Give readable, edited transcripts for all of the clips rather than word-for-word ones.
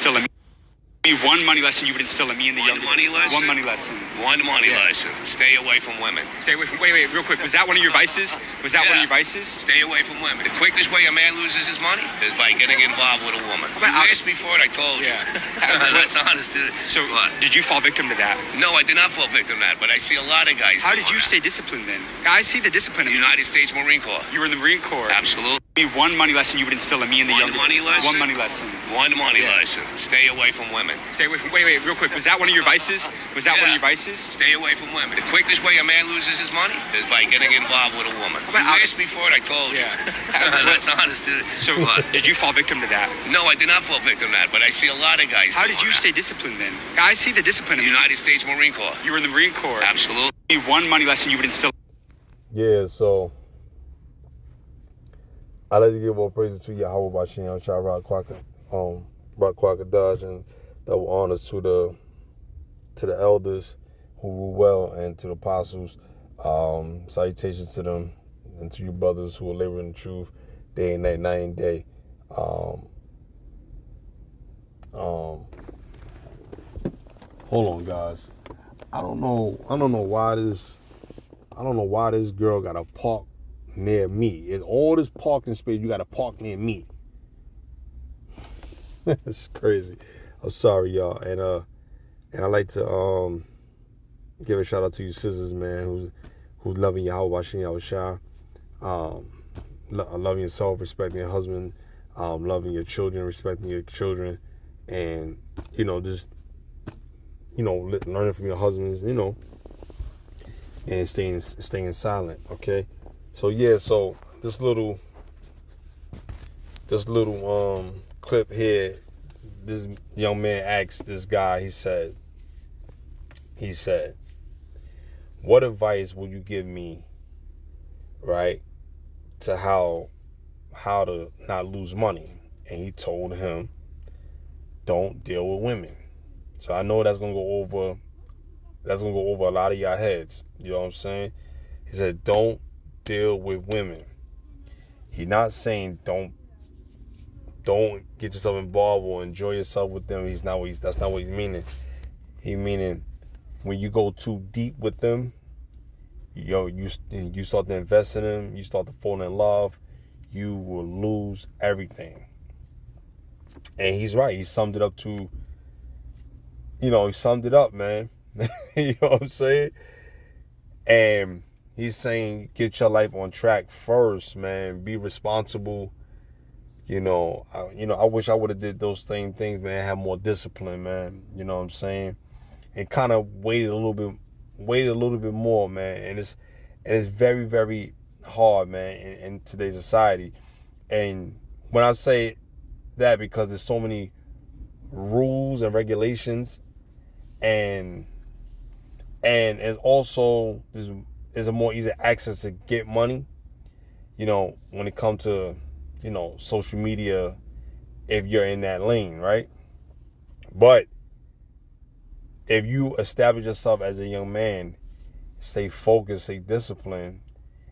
instill in me. One money lesson you would instill in me and the young. Money lesson? One money lesson. One money lesson. Stay away from women. Stay away from. Wait, real quick. Was that one of your vices? Was that one of your vices? Stay away from women. The quickest way a man loses his money is by getting involved with a woman. You asked me for it, I told you. That's honest. So, did you fall victim to that? No, I did not fall victim to that, but I see a lot of guys. How did you stay disciplined then? I see the discipline in the United States Marine Corps. You were in the Marine Corps. Absolutely. One money lesson you would instill in me and the young. One money lesson? One money lesson. One money lesson. Stay away from women. Stay away from. Wait, real quick. Was that one of your vices? Was that one of your vices? Stay away from women. The quickest way a man loses his money is by getting involved with a woman. You asked me for it, I told you. That's honest. So, did you fall victim to that? No, I did not fall victim to that, but I see a lot of guys. How did you stay disciplined then? I see the discipline in the United States Marine Corps. You were in the Marine Corps. Absolutely. One money lesson you would instill. Yeah, so I'd like to give all praises to Yahweh Bashem, Shah Rock Quacker Dodge, and double honors to the elders who rule well, and to the apostles. Salutations to them and to you brothers who are laboring in the truth day and night, night and day. Hold on, guys. I don't know why this girl got to park near me. It's all this parking space, you got to park near me. It's crazy. I'm sorry, y'all. And I like to give a shout out to you sisters, man, who's loving Yahweh Bashem Yahushua, loving yourself, respecting your husband, loving your children, respecting your children, and just learning from your husbands, and staying silent. Okay, so this little clip here, this young man asked this guy, he said, what advice would you give me, right, to how to not lose money? And he told him, don't deal with women. So I know that's gonna go over a lot of y'all heads. You know what I'm saying? He said, don't deal with women. He's not saying don't get yourself involved or enjoy yourself with them. That's not what he's meaning. He meaning when you go too deep with them, you start to invest in them, you start to fall in love, you will lose everything. And he's right. He summed it up, man. You know what I'm saying? And he's saying, get your life on track first, man. Be responsible. I wish I would have did those same things, man. Have more discipline, man. You know what I'm saying? And kind of waited a little bit more, man. And it's very, very hard, man, in today's society. And when I say that, because there's so many rules and regulations, and it's also there's a more easy access to get money, when it comes to social media, if you're in that lane, right? But if you establish yourself as a young man, stay focused, stay disciplined,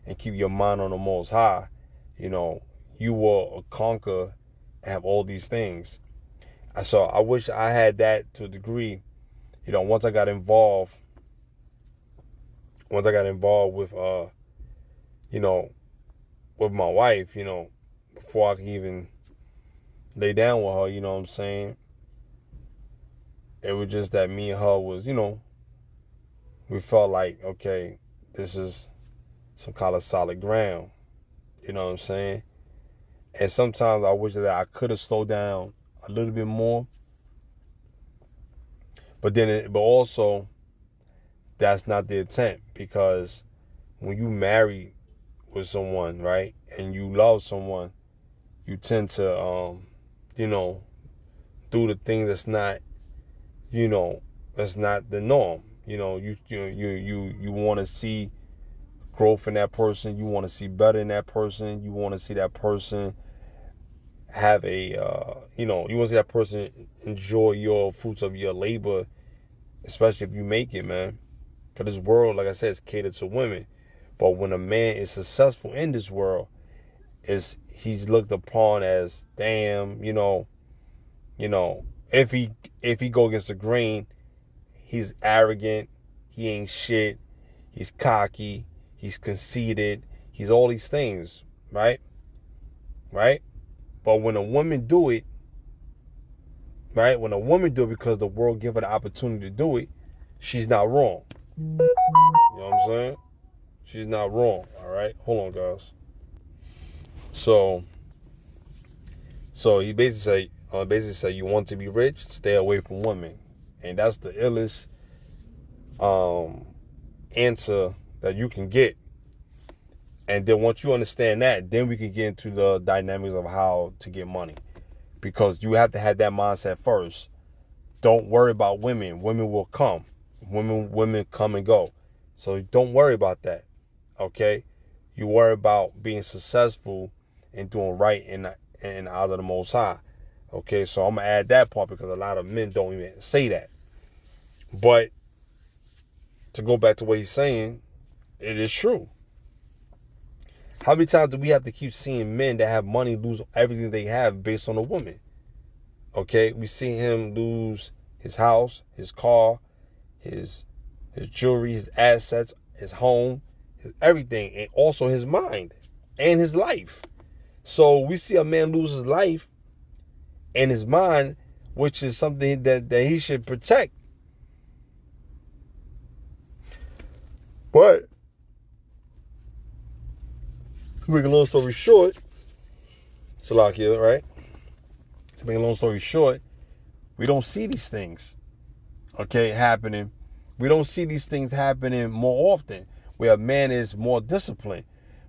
and keep your mind on the Most High, you will conquer and have all these things. So I wish I had that to a degree. Once I got involved with with my wife, before I could even lay down with her, you know what I'm saying? It was just that me and her was, we felt like, okay, this is some kind of solid ground. You know what I'm saying? And sometimes I wish that I could have slowed down a little bit more. But also, that's not the intent, because when you marry with someone, right, and you love someone, you tend to, do the thing that's not, that's not the norm. You want to see growth in that person. You want to see better in that person. You want to see that person have you want to see that person enjoy your fruits of your labor, especially if you make it, man. Because this world, like I said, is catered to women. But when a man is successful in this world, he's looked upon as, damn, if if he go against the grain, he's arrogant, he ain't shit, he's cocky, he's conceited, he's all these things, right? Right? But when a woman do it, right? When a woman do it because the world give her the opportunity to do it, she's not wrong. You know what I'm saying? She's not wrong, all right? Hold on, guys. So he basically say you want to be rich, stay away from women. And that's the illest answer that you can get. And then once you understand that, then we can get into the dynamics of how to get money. Because you have to have that mindset first. Don't worry about women. Women will come. Women come and go. So don't worry about that. Okay? You worry about being successful and doing right in the eyes of the Most High. Okay, so I'm going to add that part because a lot of men don't even say that. But to go back to what he's saying, it is true. How many times do we have to keep seeing men that have money lose everything they have based on a woman? Okay, we see him lose his house, his car, his jewelry, his assets, his home, his everything, and also his mind and his life. So we see a man lose his life and his mind, which is something that he should protect. But to make a long story short, Salakia, right? To make a long story short, we don't see these things, okay, happening. We don't see these things happening more often, where a man is more disciplined.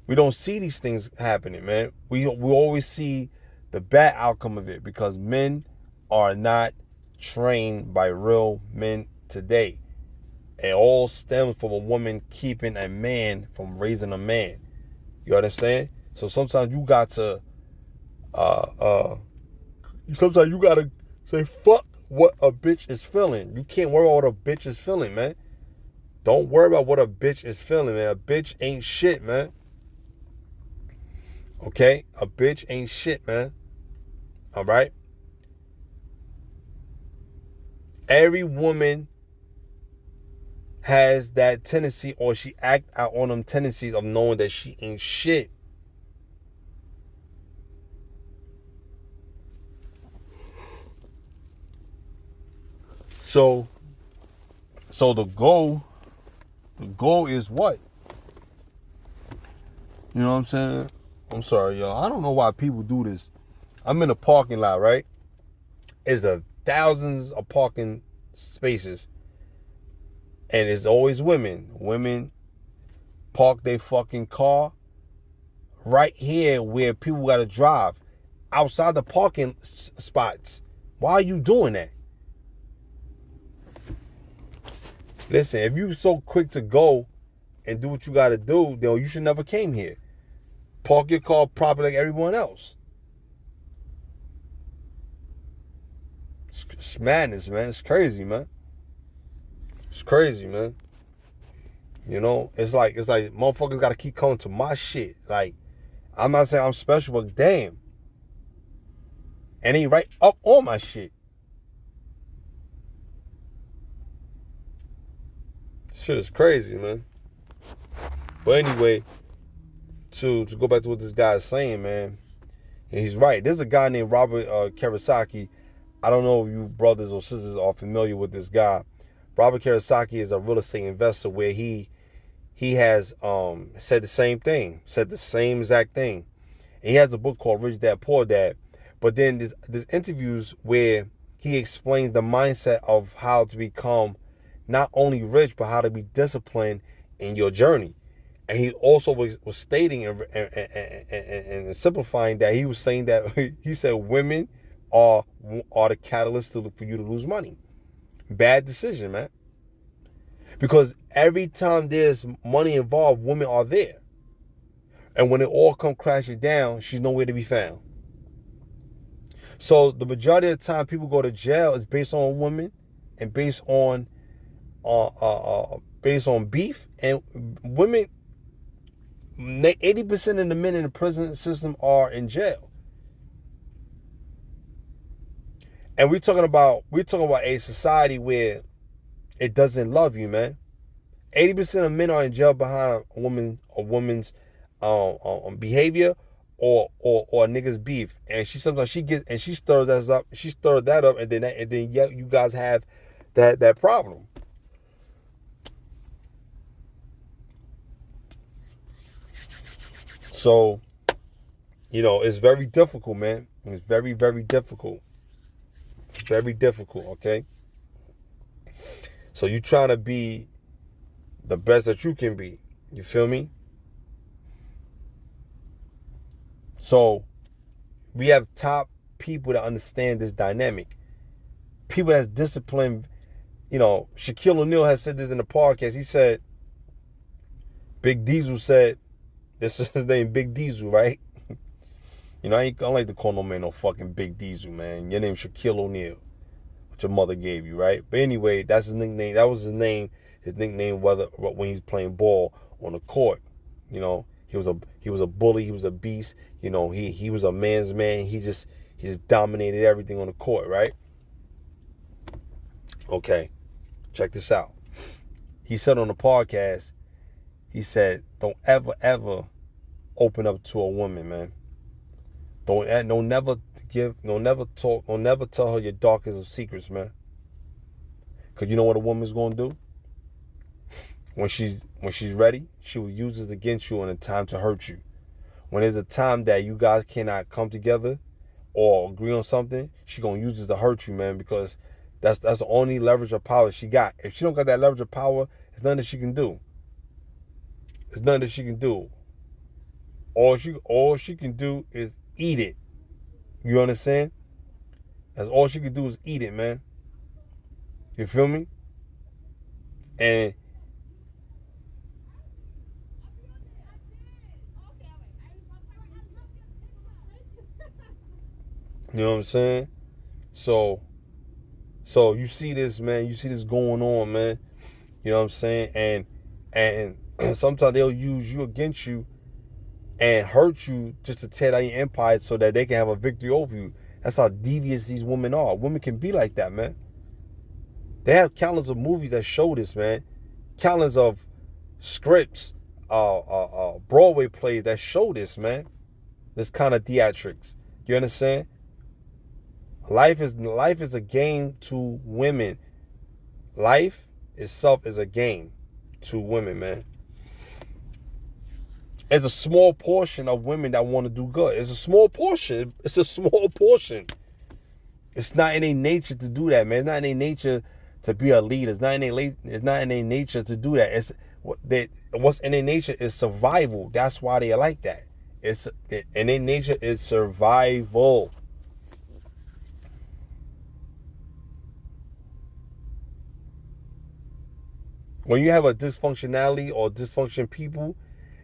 We don't see these things happening, man. We always see the bad outcome of it because men are not trained by real men today. It all stems from a woman keeping a man from raising a man. You understand? So sometimes you got to say fuck what a bitch is feeling. You can't worry about what a bitch is feeling, man. Don't worry about what a bitch is feeling, man. A bitch ain't shit, man. Okay? A bitch ain't shit, man. All right? Every woman has that tendency, or she act out on them tendencies of knowing that she ain't shit. So the goal is what? You know what I'm saying? I'm sorry, y'all. I don't know why people do this. I'm in a parking lot, right? It's the thousands of parking spaces. And it's always women. Women park their fucking car right here where people got to drive. Outside the parking spots. Why are you doing that? Listen, if you so quick to go and do what you got to do, then you should never came here. Park your car properly like everyone else. It's madness, man. It's crazy, man. It's crazy, man. You know, it's like motherfuckers got to keep coming to my shit. Like, I'm not saying I'm special, but damn. And he right up on my shit. Shit is crazy, man. But anyway, to go back to what this guy is saying, man, and he's right. There's a guy named Robert Kiyosaki. I don't know if you brothers or sisters are familiar with this guy. Robert Kiyosaki is a real estate investor where he has said the same thing, said the same exact thing. And he has a book called Rich Dad Poor Dad. But then there's interviews where he explains the mindset of how to become not only rich, but how to be disciplined in your journey. And he also was stating and simplifying that he was saying that he said women are the catalyst for you to lose money. Bad decision, man. Because every time there's money involved, women are there. And when it all come crashing down, she's nowhere to be found. So the majority of the time people go to jail is based on women and based on beef. And women, 80% of the men in the prison system are in jail. And we're talking about a society where it doesn't love you, man. 80% of men are in jail behind a woman's behavior or a nigga's beef. And she stirs that up. She stirred that up, and then you guys have that problem. So, it's very difficult, man. It's very, very difficult. Very difficult, okay? So you trying to be the best that you can be. You feel me? So we have top people that understand this dynamic. People that's disciplined. Shaquille O'Neal has said this in the podcast. He said, Big Diesel said, this is his name, Big Diesel, right? I don't like to call no man no fucking Big Diesel, man. Your name's Shaquille O'Neal, what your mother gave you, right? But anyway, that's his nickname. That was his name. His nickname, when he was playing ball on the court. He was a bully. He was a beast. He was a man's man. He just dominated everything on the court, right? Okay, check this out. He said on the podcast, he said, don't ever open up to a woman, man. Don't never tell her your darkest of secrets, man. Cause you know what a woman's gonna do? When she's ready, she will use this against you in a time to hurt you. When there's a time that you guys cannot come together or agree on something, she gonna use this to hurt you, man, because that's the only leverage of power she got. If she don't got that leverage of power, there's nothing that she can do. There's nothing that she can do. All she can do is eat it. You understand? That's all she can do is eat it, man. You feel me? And you know what I'm saying? So you see this, man. You see this going on, man. You know what I'm saying? And sometimes they'll use you against you and hurt you just to tear down your empire so that they can have a victory over you. That's how devious these women are. Women can be like that, man. They have countless of movies that show this, man. Countless of scripts, Broadway plays that show this, man. This kind of theatrics. You understand? Life is a game to women. Life itself is a game to women, man. It's a small portion of women that want to do good. It's a small portion. It's a small portion. It's not in their nature to do that, man. It's not in their nature to be a leader. It's not in their nature to do that. What's in their nature is survival. That's why they are like that. In their nature is survival. When you have a dysfunctionality or dysfunction people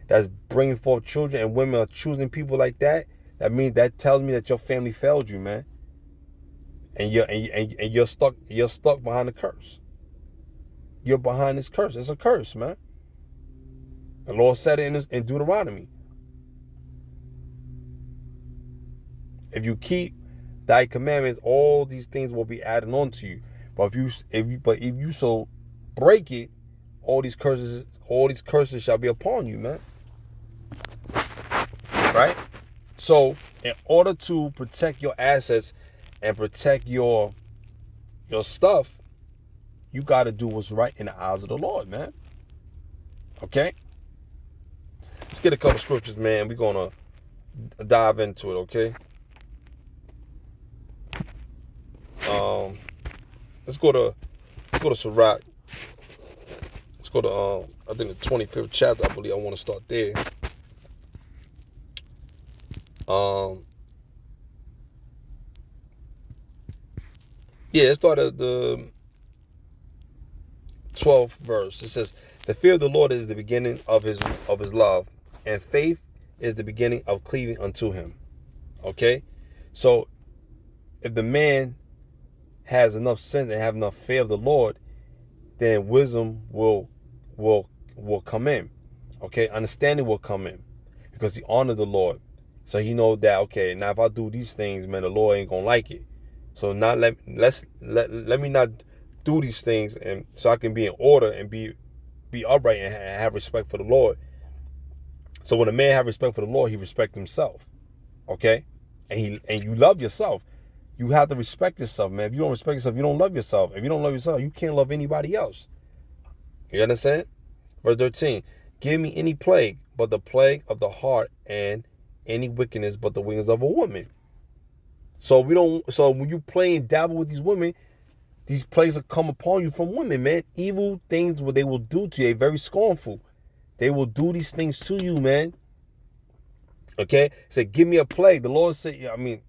that's bringing forth children and women are choosing people like that, that tells me that your family failed you, man. And you're stuck behind the curse. You're behind this curse. It's a curse, man. The Lord said it in Deuteronomy. If you keep thy commandments, all these things will be added on to you. But if you so break it, all these curses shall be upon you, man. Right? So, in order to protect your assets and protect your stuff, you got to do what's right in the eyes of the Lord, man. Okay? Let's get a couple scriptures, man. We're going to dive into it, okay? Let's go to Sirach. Let's go to I think the 25th chapter, I believe. I want to start there. Let's start at the 12th verse. It says, "The fear of the Lord is the beginning of his love, and faith is the beginning of cleaving unto him." Okay? So if the man has enough sense and have enough fear of the Lord, then wisdom will come in. Okay? Understanding will come in because he honored the Lord. So he knows that, okay, now if I do these things, man, the Lord ain't gonna like it. So not let me not do these things, and so I can be in order and be upright and have respect for the Lord. So when a man have respect for the Lord, he respect himself. Okay? And you love yourself. You have to respect yourself, man. If you don't respect yourself, you don't love yourself. If you don't love yourself, you can't love anybody else. You understand? Verse 13. Give me any plague but the plague of the heart, and any wickedness but the wickedness of a woman. So when you play and dabble with these women, these plagues will come upon you from women, man. Evil things what they will do to you. They're very scornful. They will do these things to you, man. Okay? Say, give me a plague. The Lord said, in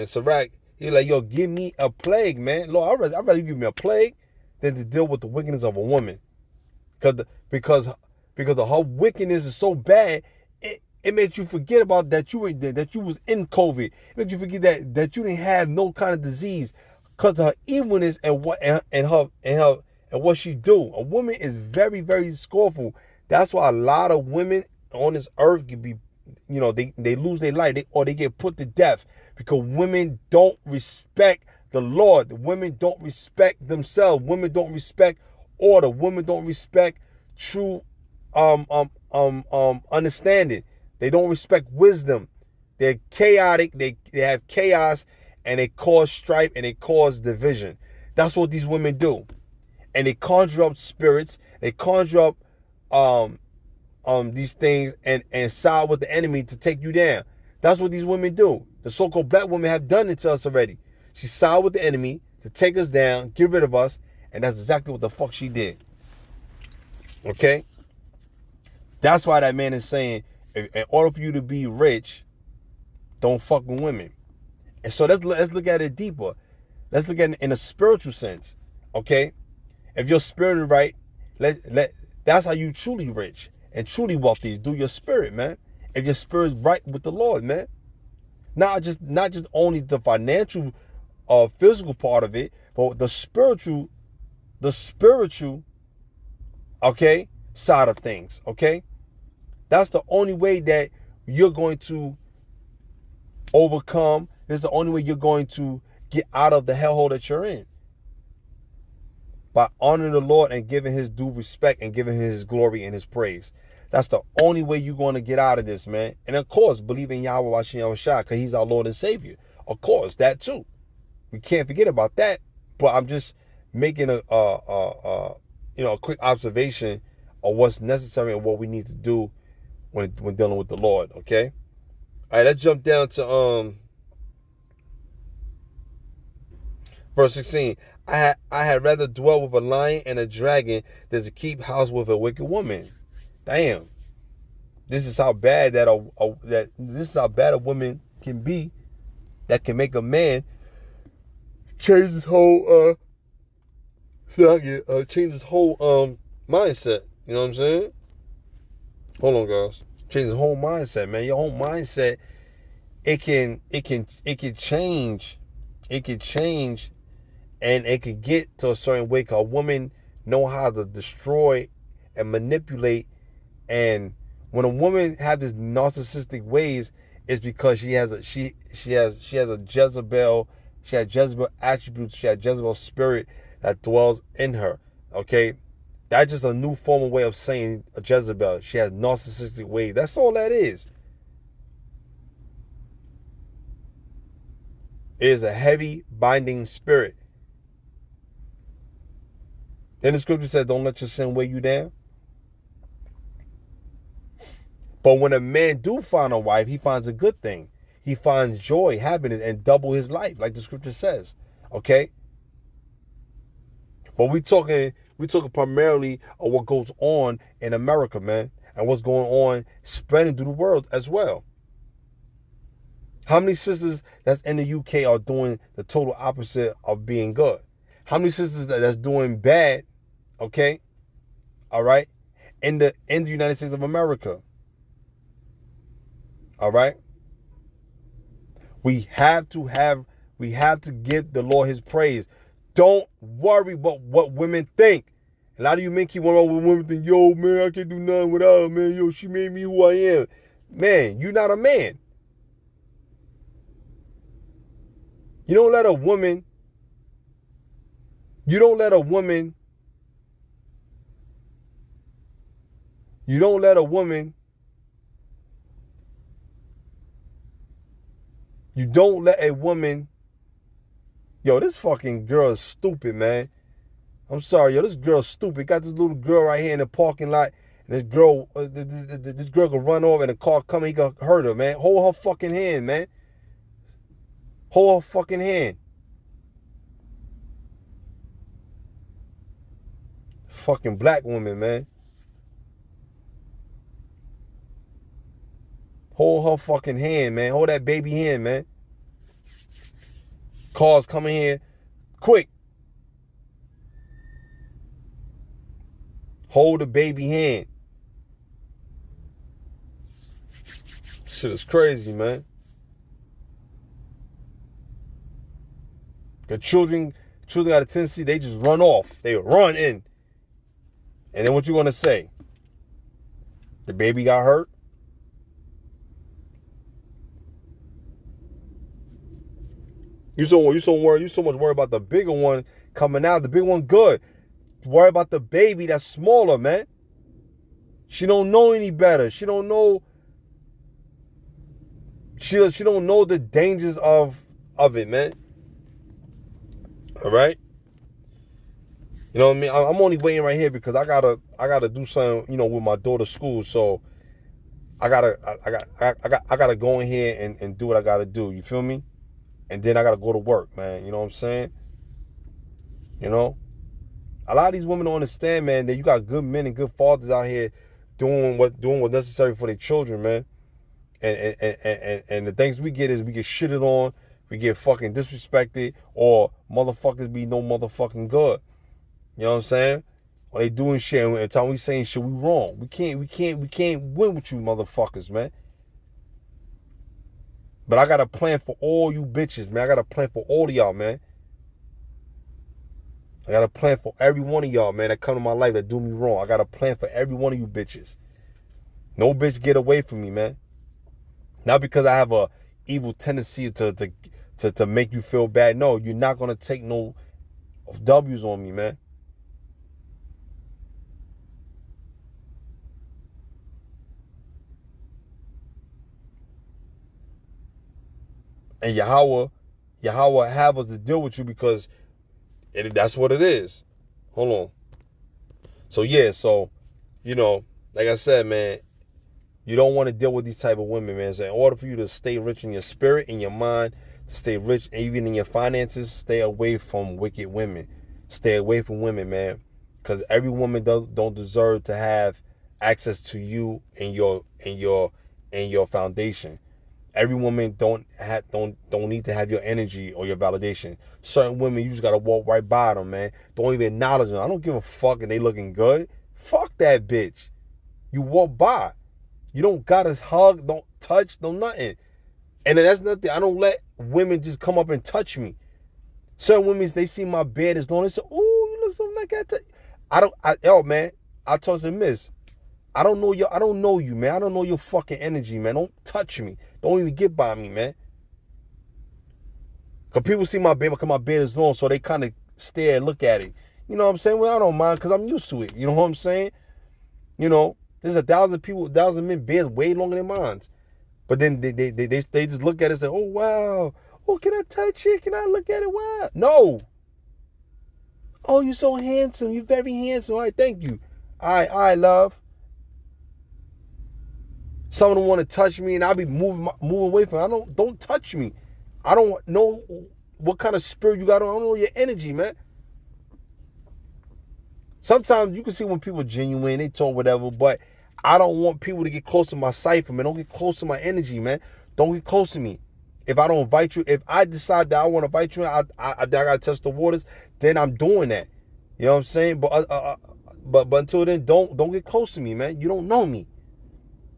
Sirach, he's like, yo, give me a plague, man. Lord, I'd rather give me a plague than to deal with the wickedness of a woman. Because the whole wickedness is so bad, it makes you forget about that you was in COVID. It makes you forget that you didn't have no kind of disease because of her evilness and what she do. A woman is very, very scornful. That's why a lot of women on this earth can be, they lose their life or they get put to death because women don't respect the Lord. Women don't respect themselves. Women don't respect order. Women don't respect true understanding. They don't respect wisdom. They're chaotic. They have chaos, and they cause strife and they cause division. That's what these women do. And they conjure up spirits. They conjure up these things and side with the enemy to take you down. That's what these women do. The so-called black women have done it to us already. She side with the enemy to take us down, get rid of us, and that's exactly what the fuck she did. Okay? That's why that man is saying, in order for you to be rich, don't fuck with women. And so let's look at it deeper. Let's look at it in a spiritual sense. Okay? If your spirit is right, that's how you truly rich and truly wealthy is through your spirit, man. If your spirit is right with the Lord, man. Not just only the financial physical part of it, but the spiritual, okay, side of things, okay? That's the only way that you're going to overcome. This is the only way you're going to get out of the hellhole that you're in. By honoring the Lord and giving his due respect and giving him his glory and his praise. That's the only way you're going to get out of this, man. And of course, believe in Yahweh Hashem Yahushua, because he's our Lord and Savior. Of course, that too. We can't forget about that. But I'm just making a quick observation of what's necessary and what we need to do when dealing with the Lord, okay? All right, let's jump down to verse 16. I had rather dwell with a lion and a dragon than to keep house with a wicked woman. Damn. This is how bad this is how bad a woman can be that can make a man change his whole mindset. You know what I'm saying? Hold on, guys. Change his whole mindset, man. Your whole mindset, it can change. It can change, and it can get to a certain way. Cause a woman know how to destroy and manipulate. And when a woman has this narcissistic ways, it's because she has a Jezebel. She has Jezebel attributes. She has Jezebel spirit that dwells in her. Okay. That's just a new formal way of saying a Jezebel. She has narcissistic ways. That's all that is. It is a heavy binding spirit. Then the scripture said, don't let your sin weigh you down. But when a man do find a wife, he finds a good thing. He finds joy, happiness, and double his life, like the scripture says. Okay? But we talking primarily of what goes on in America, man, and what's going on spreading through the world as well. How many sisters that's in the UK are doing the total opposite of being good? How many sisters that's doing bad, okay, all right, in the United States of America? All right? We have to give the Lord his praise. Don't worry about what women think. A lot of you men keep wondering what women think. Yo, man, I can't do nothing without her, man. Yo, she made me who I am. Man, you're not a man. You don't let a woman, you don't let a woman yo, this fucking girl is stupid, man. I'm sorry, yo, this girl's stupid. Got this little girl right here in the parking lot, and this girl can run over and a car coming, he can hurt her, man. Hold her fucking hand, man. Hold her fucking hand. Fucking black woman, man. Hold her fucking hand, man. Hold that baby hand, man. Cars coming here. Quick. Hold the baby hand. Shit is crazy, man. The children got a tendency, they just run off. They run in. And then what you gonna say? The baby got hurt? You so much worried about the bigger one coming out. The big one good. Worry about the baby that's smaller, man. She don't know any better. She don't know. She don't know the dangers of it, man. All right. You know what I mean? I'm only waiting right here because I gotta do something, you know, with my daughter's school. So I gotta go in here and do what I gotta do. You feel me? And then I gotta go to work, man. You know what I'm saying? You know? A lot of these women don't understand, man, that you got good men and good fathers out here doing what's necessary for their children, man. And the things we get is we get shitted on, we get fucking disrespected, or motherfuckers be no motherfucking good. You know what I'm saying? Or they doing shit, and every time we saying shit, we wrong. We can't win with you motherfuckers, man. But I got a plan for all you bitches, man. I got a plan for all of y'all, man. I got a plan for every one of y'all, man, that come to my life that do me wrong. I got a plan for every one of you bitches. No bitch get away from me, man. Not because I have a evil tendency to make you feel bad. No, you're not gonna take no W's on me, man. And Yahweh have us to deal with you because that's what it is. Hold on. So yeah, you know, like I said, man, you don't want to deal with these type of women, man. So in order for you to stay rich in your spirit, in your mind, to stay rich, and even in your finances, stay away from wicked women. Stay away from women, man, because every woman don't deserve to have access to you and your foundation. Every woman don't need to have your energy or your validation. Certain women, you just gotta walk right by them, man. Don't even acknowledge them. I don't give a fuck and they looking good. Fuck that bitch. You walk by. You don't gotta hug, don't touch, no nothing. And then that's nothing. I don't let women just come up and touch me. Certain women, they see my bed is long. They say, "Ooh, you look something like that." Yo, man, I told her, "Miss, I don't know you, man. I don't know your fucking energy, man. Don't touch me. Don't even get by me, man." Because people see my bed, because my bed is long, so they kind of stare and look at it. You know what I'm saying? Well, I don't mind because I'm used to it. You know what I'm saying? You know, there's 1,000 men beds way longer than mine. But then they just look at it and say, "Oh, wow. Oh, can I touch it? Can I look at it? Wow." No. "Oh, you're so handsome. You're very handsome. All right, thank you. All right, love." Some of them want to touch me, and I'll be moving away from them. Don't touch me. I don't know what kind of spirit you got on. I don't know your energy, man. Sometimes you can see when people are genuine, they talk whatever, but I don't want people to get close to my cipher, man. Don't get close to my energy, man. Don't get close to me. If I don't invite you, if I decide that I want to invite you, I gotta test the waters, then I'm doing that. You know what I'm saying? But until then, don't get close to me, man. You don't know me.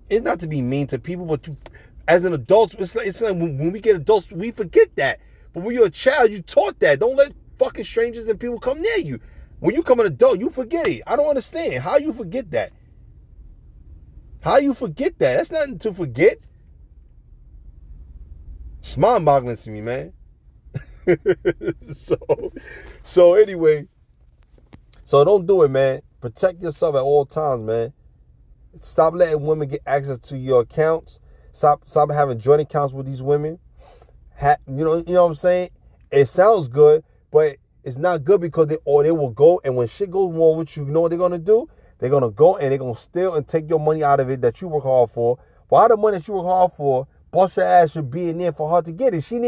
It's not to be mean to people, but you, as an adult, it's like when we get adults, we forget that. But when you're a child, you taught that. Don't let fucking strangers and people come near you. When you come an adult, you forget it. I don't understand how you forget that. How you forget that? That's nothing to forget. It's mind-boggling to me, man. so anyway, so don't do it, man. Protect yourself at all times, man. Stop letting women get access to your accounts. Stop having joint accounts with these women. You know what I'm saying? It sounds good, but it's not good because they will go, and when shit goes wrong with you, you know what they're gonna do? They're gonna go and they're gonna steal and take your money out of it that you work hard for. Why the money that you work hard for? Bust your ass should be in there for her to get it. She's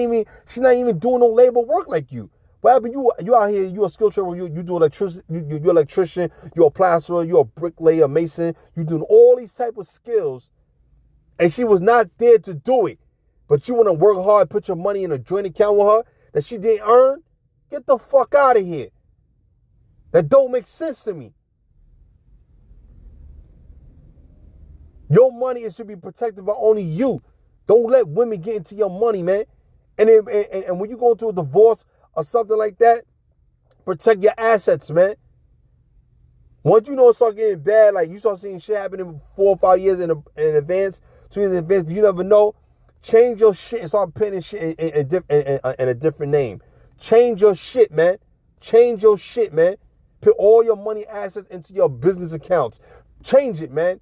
not even doing no labor work like you. What happened? You out here, you a skilled trade, you do electricity, you're electrician, you're a plasterer, you're a bricklayer, a mason, you doing all these type of skills, and she was not there to do it. But you want to work hard, put your money in a joint account with her that she didn't earn? Get the fuck out of here. That don't make sense to me. Your money is to be protected by only you. Don't let women get into your money, man. And when you go through a divorce or something like that, protect your assets, man. Once you know it start getting bad, like you start seeing shit happening 4 or 5 years in advance, 2 years in advance, you never know. Change your shit and start putting shit in a different name. Change your shit, man. Change your shit, man. Put all your money assets into your business accounts. Change it, man.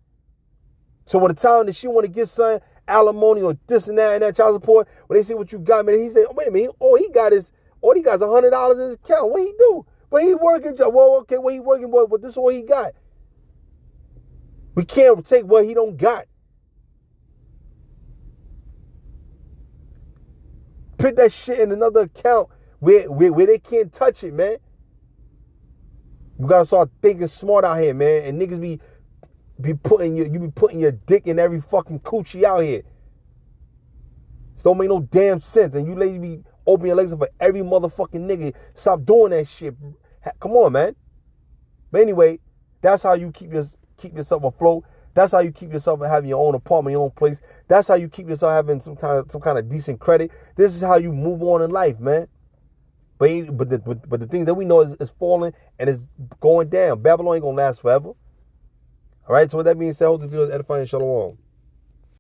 So when the time that she want to get some alimony or this and that child support, when they see what you got, man, he say, oh, wait a minute, all he got is $100 in his account. What he do? But he working job. Well, okay, what he working, but this is what he got. We can't take what he don't got. Put that shit in another account where they can't touch it, man. You gotta start thinking smart out here, man. And niggas be putting your dick in every fucking coochie out here. This don't make no damn sense. And you ladies be opening your legs up for every motherfucking nigga. Stop doing that shit. Come on, man. But anyway, that's how you keep yourself afloat. That's how you keep yourself having your own apartment, your own place. That's how you keep yourself having some kind of decent credit. This is how you move on in life, man. But the things that we know is falling and is going down. Babylon ain't gonna last forever. All right. So with that being said, I hope the video is edifying. Shalom.